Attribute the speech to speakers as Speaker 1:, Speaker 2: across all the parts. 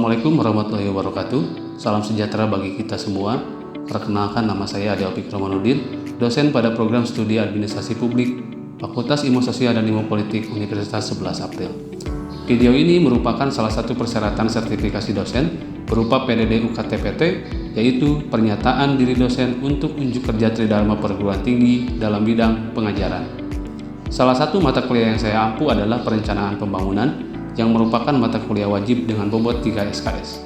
Speaker 1: Assalamualaikum warahmatullahi wabarakatuh. Salam sejahtera bagi kita semua. Perkenalkan, nama saya Ade Opik Romanudin, dosen pada program studi administrasi publik, Fakultas Ilmu Sosial dan Ilmu Politik Universitas 11 April. Video ini merupakan salah satu persyaratan sertifikasi dosen berupa PDD UKT-PT, yaitu pernyataan diri dosen untuk unjuk kerja Tridharma Perguruan Tinggi dalam bidang pengajaran. Salah satu mata kuliah yang saya ampu adalah perencanaan pembangunan, yang merupakan mata kuliah wajib dengan bobot 3 SKS.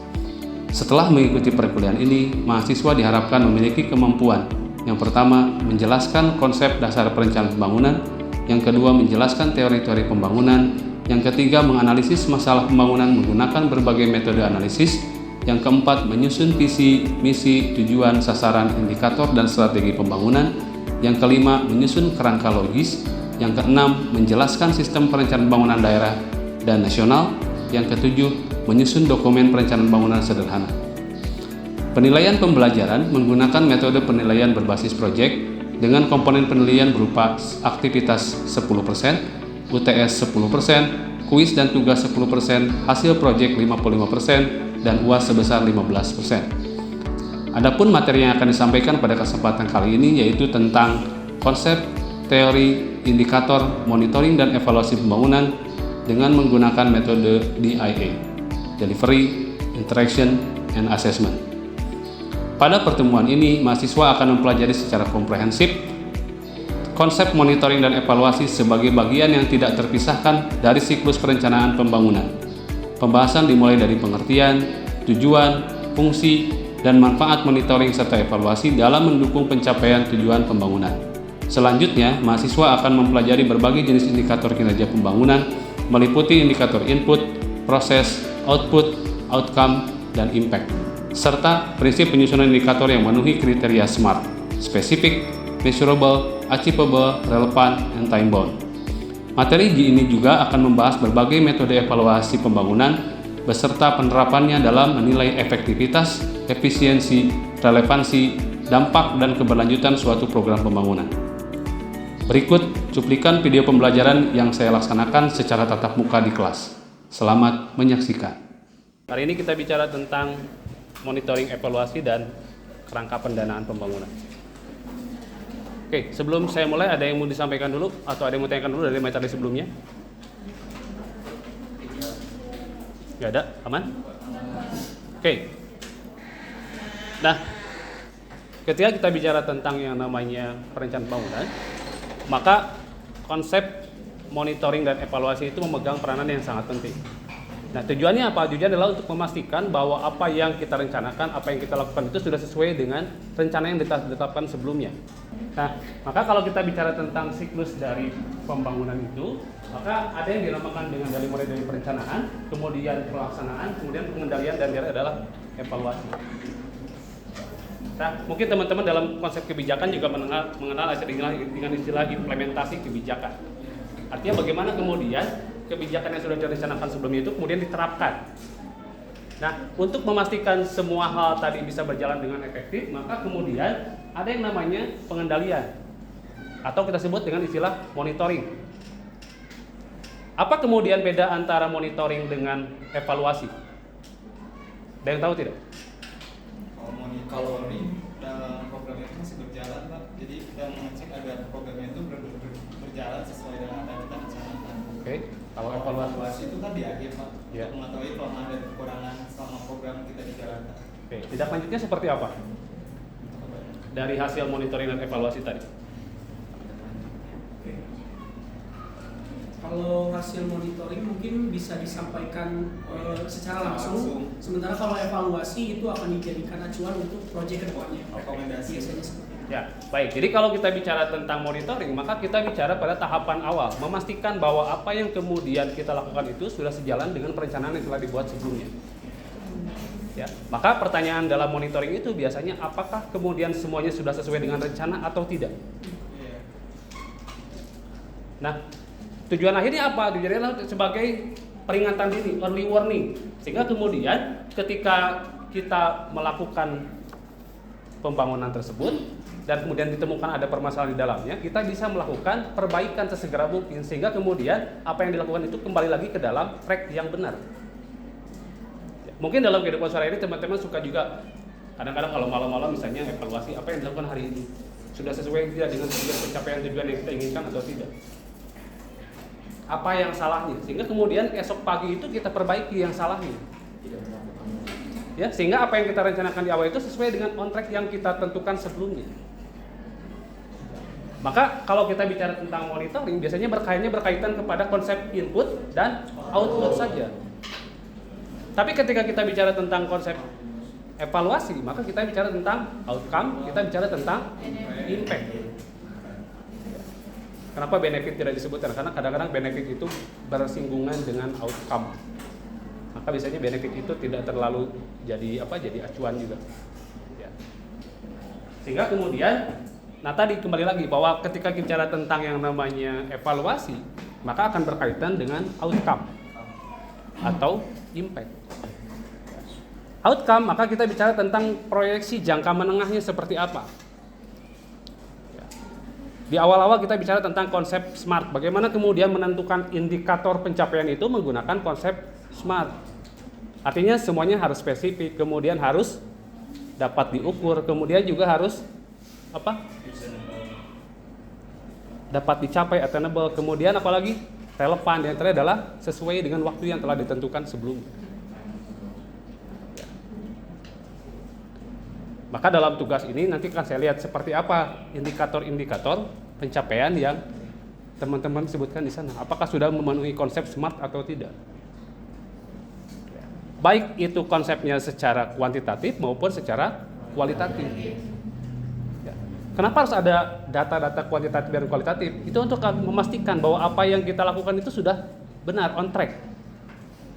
Speaker 1: Setelah mengikuti perkuliahan ini, mahasiswa diharapkan memiliki kemampuan. Yang pertama, menjelaskan konsep dasar perencanaan pembangunan. Yang kedua, menjelaskan teori-teori pembangunan. Yang ketiga, menganalisis masalah pembangunan menggunakan berbagai metode analisis. Yang keempat, menyusun visi, misi, tujuan, sasaran, indikator, dan strategi pembangunan. Yang kelima, menyusun kerangka logis. Yang keenam, menjelaskan sistem perencanaan pembangunan daerah dan nasional. Yang ketujuh, menyusun dokumen perencanaan bangunan sederhana. Penilaian pembelajaran menggunakan metode penilaian berbasis proyek dengan komponen penilaian berupa aktivitas 10%, UTS 10%, kuis dan tugas 10%, hasil proyek 55%, dan UAS sebesar 15%. Adapun materi yang akan disampaikan pada kesempatan kali ini yaitu tentang konsep, teori, indikator, monitoring, dan evaluasi pembangunan dengan menggunakan metode DIA, Delivery, Interaction, and Assessment. Pada pertemuan ini, mahasiswa akan mempelajari secara komprehensif konsep monitoring dan evaluasi sebagai bagian yang tidak terpisahkan dari siklus perencanaan pembangunan. Pembahasan dimulai dari pengertian, tujuan, fungsi, dan manfaat monitoring serta evaluasi dalam mendukung pencapaian tujuan pembangunan. Selanjutnya, mahasiswa akan mempelajari berbagai jenis indikator kinerja pembangunan, meliputi indikator input, proses, output, outcome, dan impact, serta prinsip penyusunan indikator yang memenuhi kriteria SMART, specific, measurable, achievable, relevant, and time-bound. Materi ini juga akan membahas berbagai metode evaluasi pembangunan beserta penerapannya dalam menilai efektivitas, efisiensi, relevansi, dampak, dan keberlanjutan suatu program pembangunan. Berikut cuplikan video pembelajaran yang saya laksanakan secara tatap muka di kelas. Selamat menyaksikan. Hari ini kita bicara tentang monitoring, evaluasi, dan kerangka pendanaan pembangunan. Oke, sebelum saya mulai, ada yang mau disampaikan dulu atau ada yang mau tanyakan dulu dari materi sebelumnya? Nggak ada? Aman? Oke. Nah, ketika kita bicara tentang yang namanya perencanaan pembangunan, maka konsep monitoring dan evaluasi itu memegang peranan yang sangat penting. Nah, tujuannya apa? Tujuannya adalah untuk memastikan bahwa apa yang kita rencanakan, apa yang kita lakukan itu sudah sesuai dengan rencana yang ditetapkan sebelumnya. Nah, maka kalau kita bicara tentang siklus dari pembangunan itu, maka ada yang dinamakan dengan mulai dari perencanaan, kemudian pelaksanaan, kemudian pengendalian, dan terakhir adalah evaluasi. Nah, mungkin teman-teman dalam konsep kebijakan juga mengenal dengan istilah implementasi kebijakan. Artinya bagaimana kemudian kebijakan yang sudah direncanakan sebelumnya itu kemudian diterapkan. Nah, untuk memastikan semua hal tadi bisa berjalan dengan efektif, maka kemudian ada yang namanya pengendalian atau kita sebut dengan istilah monitoring. Apa kemudian beda antara monitoring dengan evaluasi? Ada yang tahu tidak?
Speaker 2: Kalau ini dalam program itu masih berjalan, Pak. Jadi kita mengecek agar programnya itu berjalan sesuai dengan apa yang kita rencanakan.
Speaker 1: Oke. Kalau
Speaker 2: evaluasi itu kan di akhir, Pak.
Speaker 1: Ya.
Speaker 2: Untuk mengetahui kelemahan dan kekurangan selama program kita dijalankan.
Speaker 1: Oke. Tindak lanjutnya seperti apa? Dari hasil monitoring dan evaluasi tadi.
Speaker 3: Kalau hasil monitoring mungkin bisa disampaikan secara langsung. Sementara kalau evaluasi itu akan dijadikan acuan untuk proyek kedepannya.
Speaker 2: Rekomendasi.
Speaker 1: Ya, baik. Jadi kalau kita bicara tentang monitoring, maka kita bicara pada tahapan awal, memastikan bahwa apa yang kemudian kita lakukan itu sudah sejalan dengan perencanaan yang telah dibuat sebelumnya. Ya, maka pertanyaan dalam monitoring itu biasanya apakah kemudian semuanya sudah sesuai dengan rencana atau tidak? Nah, tujuan akhirnya apa? Tujuannya adalah sebagai peringatan dini, early warning. Sehingga kemudian ketika kita melakukan pembangunan tersebut dan kemudian ditemukan ada permasalahan di dalamnya, kita bisa melakukan perbaikan sesegera mungkin sehingga kemudian apa yang dilakukan itu kembali lagi ke dalam track yang benar. Mungkin dalam kehidupan sehari-hari teman-teman suka juga kadang-kadang kalau malam-malam misalnya evaluasi apa yang dilakukan hari ini, sudah sesuai tidak dengan pencapaian tujuan yang kita inginkan atau tidak. Apa yang salahnya? Sehingga kemudian esok pagi itu kita perbaiki yang salahnya. Ya, sehingga apa yang kita rencanakan di awal itu sesuai dengan on track yang kita tentukan sebelumnya. Maka kalau kita bicara tentang monitoring, biasanya berkaitan kepada konsep input dan output saja. Tapi ketika kita bicara tentang konsep evaluasi, maka kita bicara tentang outcome, kita bicara tentang impact. Kenapa benefit tidak disebutkan? Karena kadang-kadang benefit itu bersinggungan dengan outcome. Maka biasanya benefit itu tidak terlalu jadi acuan juga. Ya. Sehingga kemudian, nah tadi kembali lagi bahwa ketika kita bicara tentang yang namanya evaluasi, maka akan berkaitan dengan outcome atau impact. Outcome, maka kita bicara tentang proyeksi jangka menengahnya seperti apa. Di awal-awal kita bicara tentang konsep SMART. Bagaimana kemudian menentukan indikator pencapaian itu menggunakan konsep SMART. Artinya semuanya harus spesifik, kemudian harus dapat diukur, kemudian juga harus dapat dicapai, attainable, kemudian apalagi relevan, yang terakhir adalah sesuai dengan waktu yang telah ditentukan sebelumnya. Maka dalam tugas ini nanti akan saya lihat seperti apa indikator-indikator pencapaian yang teman-teman sebutkan di sana. Apakah sudah memenuhi konsep SMART atau tidak? Baik itu konsepnya secara kuantitatif maupun secara kualitatif. Kenapa harus ada data-data kuantitatif dan kualitatif? Itu untuk memastikan bahwa apa yang kita lakukan itu sudah benar, on track.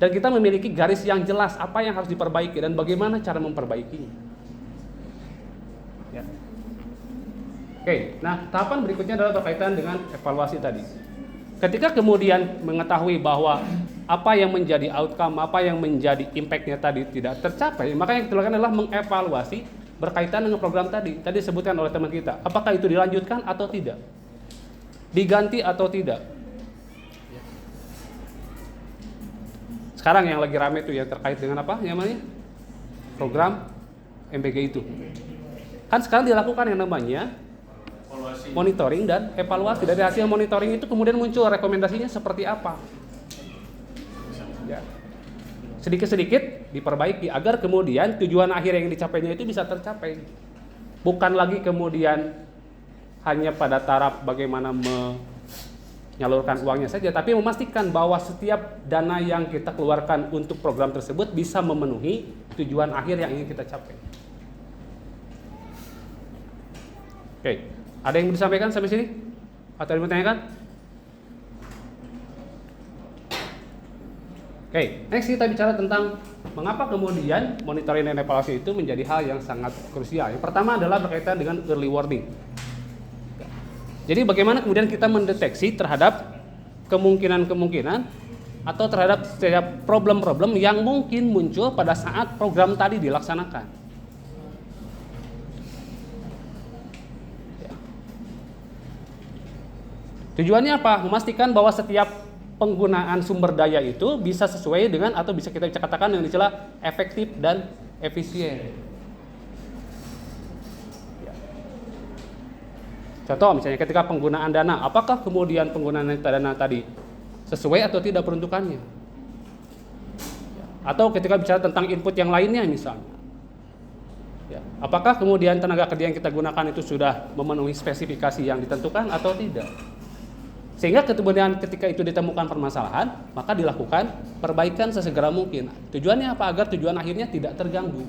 Speaker 1: Dan kita memiliki garis yang jelas apa yang harus diperbaiki dan bagaimana cara memperbaikinya. Ya. Oke, nah tahapan berikutnya adalah berkaitan dengan evaluasi tadi. Ketika kemudian mengetahui bahwa apa yang menjadi outcome, apa yang menjadi impact-nya tadi tidak tercapai, maka yang kita lakukan adalah mengevaluasi berkaitan dengan program tadi. Tadi disebutkan oleh teman kita, apakah itu dilanjutkan atau tidak? Diganti atau tidak? Sekarang yang lagi rame itu yang terkait dengan apa namanya? Program MBG itu. Kan sekarang dilakukan yang namanya monitoring dan evaluasi. Dari hasil monitoring itu kemudian muncul rekomendasinya seperti apa. Ya. Sedikit-sedikit diperbaiki agar kemudian tujuan akhir yang dicapainya itu bisa tercapai. Bukan lagi kemudian hanya pada taraf bagaimana menyalurkan uangnya saja, tapi memastikan bahwa setiap dana yang kita keluarkan untuk program tersebut bisa memenuhi tujuan akhir yang ingin kita capai. Oke, ada yang mau disampaikan sampai sini? Atau yang mau ditanyakan? Oke, next kita bicara tentang mengapa kemudian monitoring dan evaluasi itu menjadi hal yang sangat krusial. Yang pertama adalah berkaitan dengan early warning. Jadi bagaimana kemudian kita mendeteksi terhadap kemungkinan-kemungkinan atau terhadap setiap problem-problem yang mungkin muncul pada saat program tadi dilaksanakan. Tujuannya apa? Memastikan bahwa setiap penggunaan sumber daya itu bisa sesuai dengan atau bisa kita katakan dengan istilah efektif dan efisien. Contoh misalnya ketika penggunaan dana, apakah kemudian penggunaan dana tadi sesuai atau tidak peruntukannya? Atau ketika bicara tentang input yang lainnya misalnya. Apakah kemudian tenaga kerja yang kita gunakan itu sudah memenuhi spesifikasi yang ditentukan atau tidak? Sehingga kemudian ketika itu ditemukan permasalahan, maka dilakukan perbaikan sesegera mungkin. Tujuannya apa? Agar tujuan akhirnya tidak terganggu.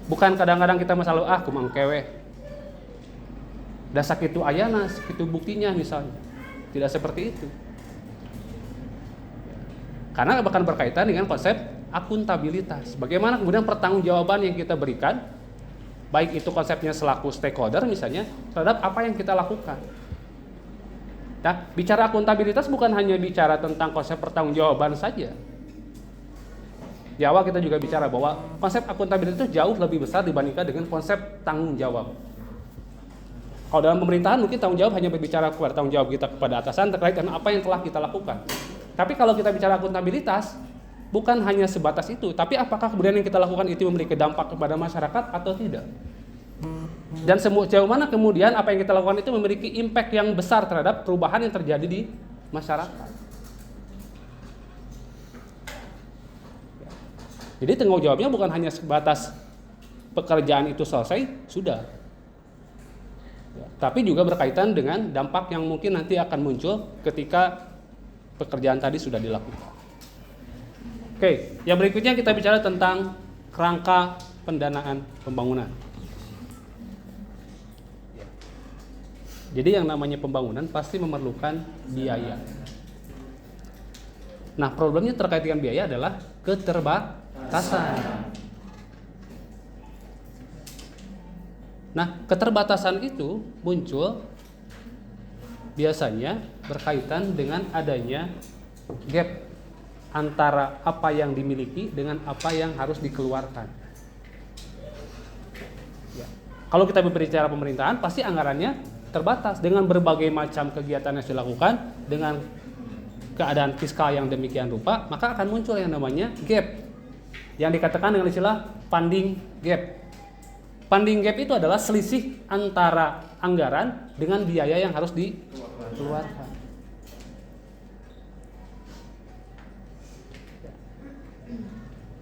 Speaker 1: Bukan kadang-kadang kita masalah kumang kewe. Da sakitu ayana, sakitu buktinya misalnya. Tidak seperti itu. Karena bahkan berkaitan dengan konsep akuntabilitas. Bagaimana kemudian pertanggungjawaban yang kita berikan, baik itu konsepnya selaku stakeholder misalnya, terhadap apa yang kita lakukan. Nah, bicara akuntabilitas bukan hanya bicara tentang konsep pertanggungjawaban saja. Di awal kita juga bicara bahwa konsep akuntabilitas itu jauh lebih besar dibandingkan dengan konsep tanggung jawab. Kalau dalam pemerintahan mungkin tanggung jawab hanya berbicara kepada tanggung jawab kita kepada atasan terkait dengan apa yang telah kita lakukan. Tapi kalau kita bicara akuntabilitas, bukan hanya sebatas itu, tapi apakah kemudian yang kita lakukan itu memiliki dampak kepada masyarakat atau tidak? Dan sejauh mana kemudian apa yang kita lakukan itu memiliki impact yang besar terhadap perubahan yang terjadi di masyarakat. Jadi tanggung jawabnya bukan hanya sebatas pekerjaan itu selesai, sudah. Tapi juga berkaitan dengan dampak yang mungkin nanti akan muncul ketika pekerjaan tadi sudah dilakukan. Oke, yang berikutnya kita bicara tentang kerangka pendanaan pembangunan. Jadi yang namanya pembangunan pasti memerlukan biaya. Nah, problemnya terkait dengan biaya adalah keterbatasan. Nah, keterbatasan itu muncul biasanya berkaitan dengan adanya gap antara apa yang dimiliki dengan apa yang harus dikeluarkan. Ya. Kalau kita berbicara pemerintahan, pasti anggarannya terbatas dengan berbagai macam kegiatan yang dilakukan, dengan keadaan fiskal yang demikian rupa, maka akan muncul yang namanya gap, yang dikatakan dengan istilah funding gap. Funding gap itu adalah selisih antara anggaran dengan biaya yang harus dikeluarkan.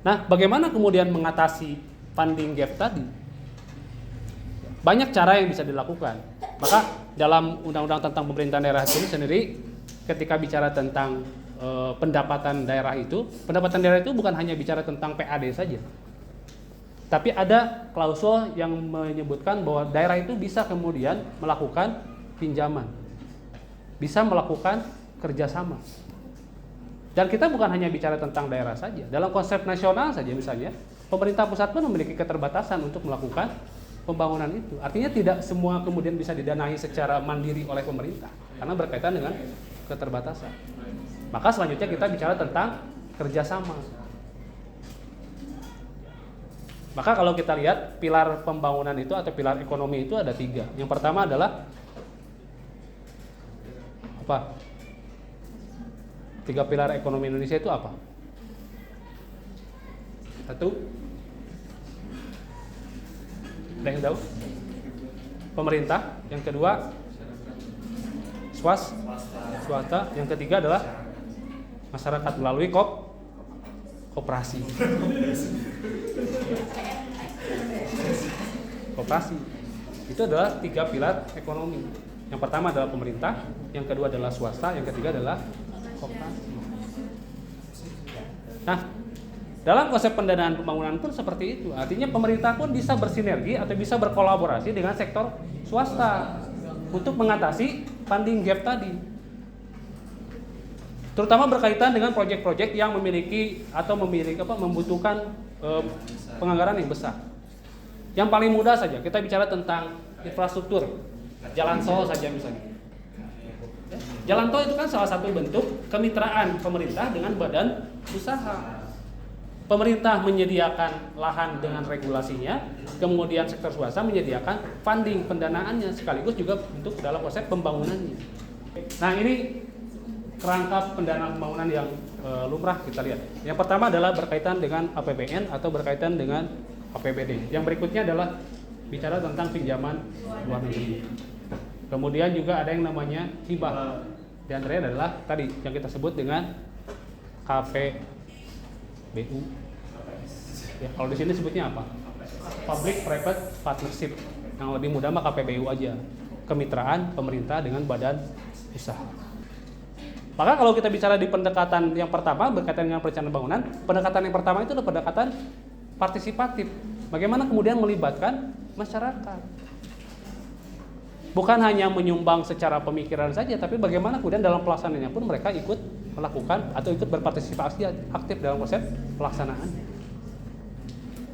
Speaker 1: Nah, bagaimana kemudian mengatasi funding gap tadi? Banyak cara yang bisa dilakukan. Maka dalam Undang-Undang tentang Pemerintahan Daerah itu sendiri, ketika bicara tentang pendapatan daerah itu bukan hanya bicara tentang PAD saja. Tapi ada klausul yang menyebutkan bahwa daerah itu bisa kemudian melakukan pinjaman, bisa melakukan kerjasama. Dan kita bukan hanya bicara tentang daerah saja. Dalam konsep nasional saja misalnya, pemerintah pusat pun memiliki keterbatasan untuk melakukan pembangunan itu. Artinya tidak semua kemudian bisa didanai secara mandiri oleh pemerintah karena berkaitan dengan keterbatasan. Maka selanjutnya kita bicara tentang kerjasama. Maka kalau kita lihat pilar pembangunan itu atau pilar ekonomi itu ada 3. Yang pertama adalah apa? 3 pilar ekonomi Indonesia itu apa? 1, ada yang tahu? Pemerintah. Yang kedua swasta. Yang ketiga adalah masyarakat melalui koperasi. Koperasi itu adalah 3 pilar ekonomi. Yang pertama adalah pemerintah, yang kedua adalah swasta, yang ketiga adalah koperasi. Nah, dalam konsep pendanaan pembangunan pun seperti itu. Artinya pemerintah pun bisa bersinergi atau bisa berkolaborasi dengan sektor swasta untuk mengatasi funding gap tadi. Terutama berkaitan dengan proyek-proyek yang membutuhkan penganggaran yang besar. Yang paling mudah saja kita bicara tentang infrastruktur, jalan tol saja misalnya. Jalan tol itu kan salah satu bentuk kemitraan pemerintah dengan badan usaha. Pemerintah menyediakan lahan dengan regulasinya, kemudian sektor swasta menyediakan funding pendanaannya sekaligus juga untuk dalam proses pembangunannya. Nah, ini kerangka pendanaan pembangunan yang lumrah kita lihat. Yang pertama adalah berkaitan dengan APBN atau berkaitan dengan APBD. Yang berikutnya adalah bicara tentang pinjaman luar negeri. Kemudian juga ada yang namanya hibah. Di antaranya adalah tadi yang kita sebut dengan KPBU. Ya, kalau di sini sebutnya apa? Public Private Partnership. Yang lebih mudah mah KPBU aja. Kemitraan pemerintah dengan badan usaha. Maka kalau kita bicara di pendekatan yang pertama berkaitan dengan perencanaan bangunan, pendekatan yang pertama itu adalah pendekatan partisipatif. Bagaimana kemudian melibatkan masyarakat. Bukan hanya menyumbang secara pemikiran saja, tapi bagaimana kemudian dalam pelaksanaannya pun mereka ikut melakukan atau ikut berpartisipasi aktif dalam proses pelaksanaan.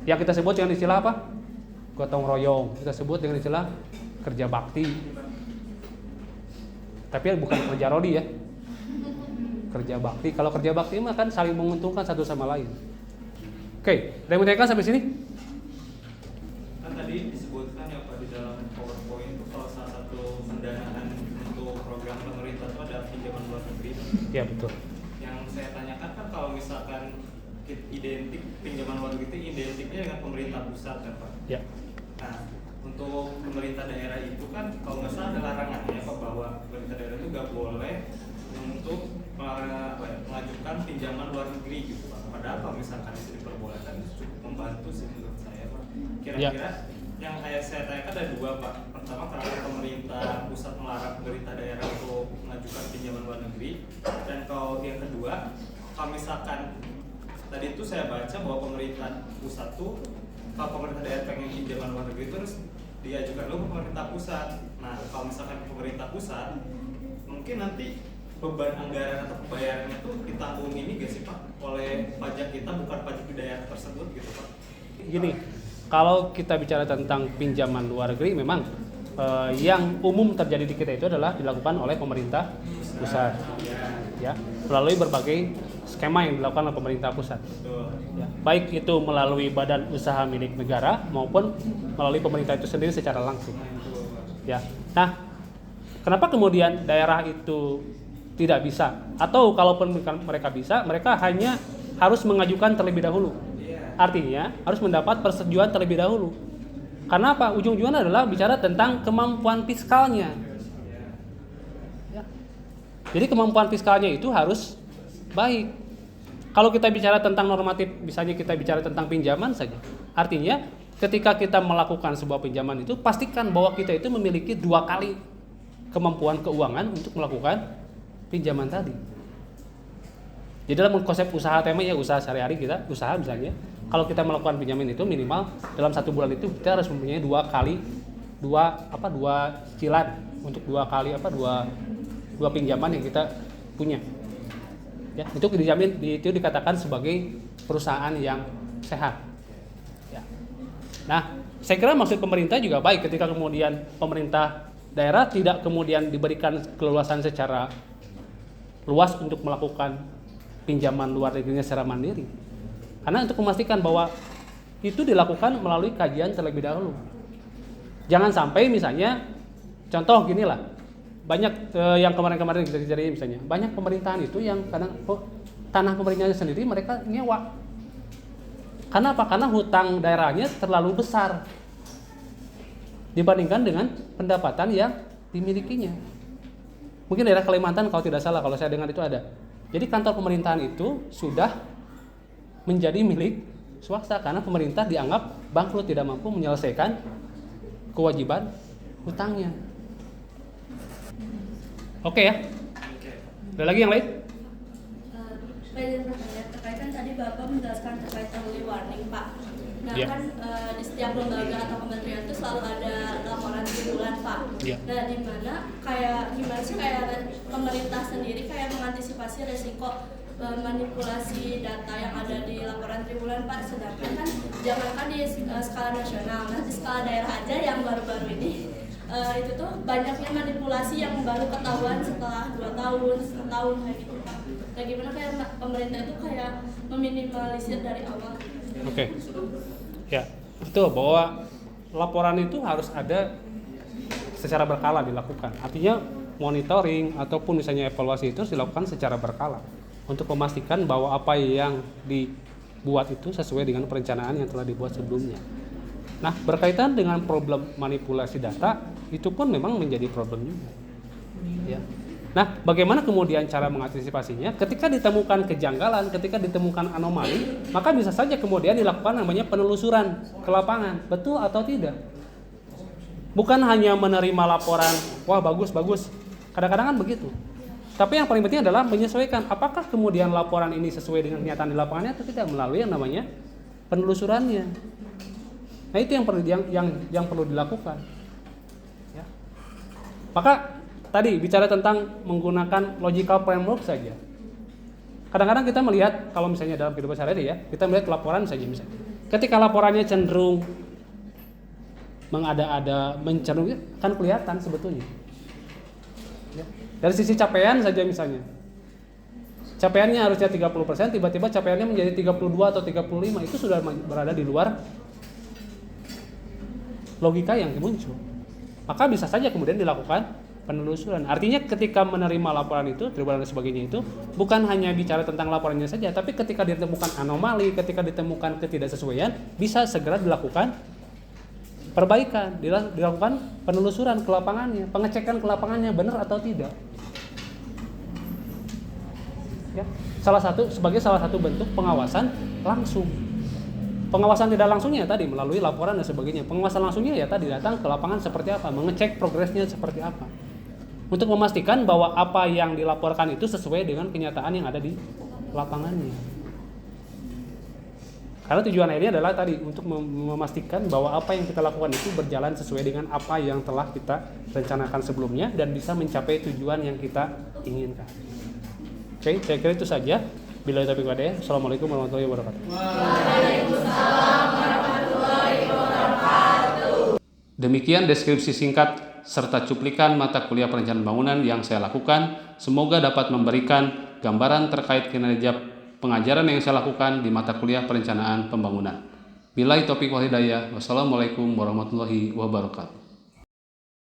Speaker 1: Yang kita sebut dengan istilah apa? Gotong royong. Kita sebut dengan istilah kerja bakti. Tapi bukan kerja rodi ya. Kerja bakti. Kalau kerja bakti mah kan saling menguntungkan satu sama lain. Oke, ada yang mau tanyakan sampai sini?
Speaker 2: Kan tadi disebutkan ya Pak di dalam PowerPoint itu kalau salah satu pendanaan untuk program pemerintah itu ada pinjaman luar negeri.
Speaker 1: Ya betul.
Speaker 2: Yang identik pinjaman luar negeri itu identiknya dengan pemerintah pusat kan Pak.
Speaker 1: Ya.
Speaker 2: Nah, untuk pemerintah daerah itu kan kalau nggak salah ada larangannya Pak, bahwa pemerintah daerah itu nggak boleh untuk mengajukan pinjaman luar negeri gitu Pak. Padahal kalau misalkan itu diperbolehkan itu cukup membantu sih menurut saya Pak. Kira-kira yang kayak saya tanyakan ada dua Pak. Pertama, kenapa pemerintah pusat melarang pemerintah daerah untuk mengajukan pinjaman luar negeri, dan kalau yang kedua, kalau misalkan tadi itu saya baca bahwa pemerintah pusat tuh kalau pemerintah daerah pengen pinjaman luar negeri terus diajukan dulu ke pemerintah pusat. Nah, kalau misalkan pemerintah pusat, mungkin nanti beban anggaran atau pembayarannya itu ditanggung ini gak sih Pak oleh pajak kita, bukan pajak di daerah tersebut gitu Pak?
Speaker 1: Gini, kalau kita bicara tentang pinjaman luar negeri, memang yang umum terjadi di kita itu adalah dilakukan oleh pemerintah pusat, ya, melalui berbagai skema yang dilakukan oleh pemerintah pusat. Ya, baik itu melalui badan usaha milik negara maupun melalui pemerintah itu sendiri secara langsung. Ya, nah, kenapa kemudian daerah itu tidak bisa? Atau kalaupun mereka bisa, mereka hanya harus mengajukan terlebih dahulu. Artinya harus mendapat persetujuan terlebih dahulu. Karena apa? Ujung-ujungnya adalah bicara tentang kemampuan fiskalnya. Ya. Jadi kemampuan fiskalnya itu harus baik. Kalau kita bicara tentang normatif, misalnya kita bicara tentang pinjaman saja. Artinya ketika kita melakukan sebuah pinjaman itu, pastikan bahwa kita itu memiliki 2 kali kemampuan keuangan untuk melakukan pinjaman tadi. Jadi dalam konsep usaha tema ya usaha sehari-hari kita, usaha misalnya, kalau kita melakukan pinjaman itu minimal dalam 1 bulan itu kita harus mempunyai 2 cicilan untuk 2 pinjaman yang kita punya. Ya, itu dijamin, itu dikatakan sebagai perusahaan yang sehat. Ya. Nah, saya kira maksud pemerintah juga baik ketika kemudian pemerintah daerah tidak kemudian diberikan keleluasan secara luas untuk melakukan pinjaman luar negerinya secara mandiri. Karena untuk memastikan bahwa itu dilakukan melalui kajian terlebih dahulu. Jangan sampai misalnya, contoh gini lah, banyak yang kemarin-kemarin kita cari misalnya, banyak pemerintahan itu yang kadang tanah pemerintahnya sendiri mereka nyewa. Karena apa? Karena hutang daerahnya terlalu besar dibandingkan dengan pendapatan yang dimilikinya. Mungkin daerah Kalimantan kalau tidak salah, kalau saya dengar itu ada. Jadi kantor pemerintahan itu sudah menjadi milik swasta karena pemerintah dianggap bangkrut, tidak mampu menyelesaikan kewajiban hutangnya. Oke ya. Ada lagi yang lain?
Speaker 4: Terkait kan tadi Bapak menjelaskan terkait early warning Pak. Nah kan di setiap lembaga atau kementerian itu selalu ada laporan triwulan Pak. Nah gimana sih pemerintah sendiri kayak mengantisipasi resiko manipulasi data yang ada di laporan triwulan Pak, sedangkan kan jangankan di skala nasional, nah di skala daerah aja yang baru-baru ini itu tuh banyaknya manipulasi yang baru ketahuan setelah 2 tahun, 1 tahun kayak gitu Pak. Nah gimana kayak pemerintah itu kayak meminimalisir dari awal?
Speaker 1: Oke. Ya, betul bahwa laporan itu harus ada secara berkala dilakukan. Artinya monitoring ataupun misalnya evaluasi itu harus dilakukan secara berkala untuk memastikan bahwa apa yang dibuat itu sesuai dengan perencanaan yang telah dibuat sebelumnya. Nah, berkaitan dengan problem manipulasi data, itu pun memang menjadi problem juga. Ya. Nah, bagaimana kemudian cara mengantisipasinya? Ketika ditemukan kejanggalan, ketika ditemukan anomali, maka bisa saja kemudian dilakukan namanya penelusuran ke lapangan, betul atau tidak. Bukan hanya menerima laporan, wah bagus. Kadang-kadang kan begitu. Tapi yang paling penting adalah menyesuaikan apakah kemudian laporan ini sesuai dengan kenyataan di lapangannya atau tidak melalui yang namanya penelusurannya. Nah, itu yang perlu dilakukan. Ya. Maka tadi bicara tentang menggunakan logical framework saja. Kadang-kadang kita melihat kalau misalnya dalam kehidupan sehari-hari ya, kita melihat laporan saja misalnya. Ketika laporannya cenderung mengada-ada, mencenderung kan kelihatan sebetulnya. Ya. Dari sisi capaian saja misalnya. Capaiannya harusnya 30%, tiba-tiba capaiannya menjadi 32 atau 35, itu sudah berada di luar logika yang muncul. Maka bisa saja kemudian dilakukan penelusuran. Artinya ketika menerima laporan itu, tribulan dan sebagainya itu bukan hanya bicara tentang laporannya saja, tapi ketika ditemukan anomali, ketika ditemukan ketidaksesuaian, bisa segera dilakukan perbaikan, dilakukan penelusuran ke lapangannya, pengecekan ke lapangannya benar atau tidak. Ya, sebagai salah satu bentuk pengawasan langsung. Pengawasan tidak langsungnya tadi melalui laporan dan sebagainya. Pengawasan langsungnya ya tadi datang ke lapangan seperti apa, mengecek progresnya seperti apa. Untuk memastikan bahwa apa yang dilaporkan itu sesuai dengan kenyataan yang ada di lapangannya. Karena tujuan ini adalah tadi untuk memastikan bahwa apa yang kita lakukan itu berjalan sesuai dengan apa yang telah kita rencanakan sebelumnya dan bisa mencapai tujuan yang kita inginkan. Oke, saya kira itu saja. Bila taufiq wal hidayah. Assalamualaikum warahmatullahi wabarakatuh.
Speaker 4: Waalaikumsalam warahmatullahi wabarakatuh.
Speaker 1: Demikian deskripsi singkat serta cuplikan mata kuliah perencanaan bangunan yang saya lakukan. Semoga dapat memberikan gambaran terkait kinerja pengajaran yang saya lakukan di mata kuliah perencanaan pembangunan. Billahi taufiq wal hidayah. Wassalamualaikum warahmatullahi wabarakatuh.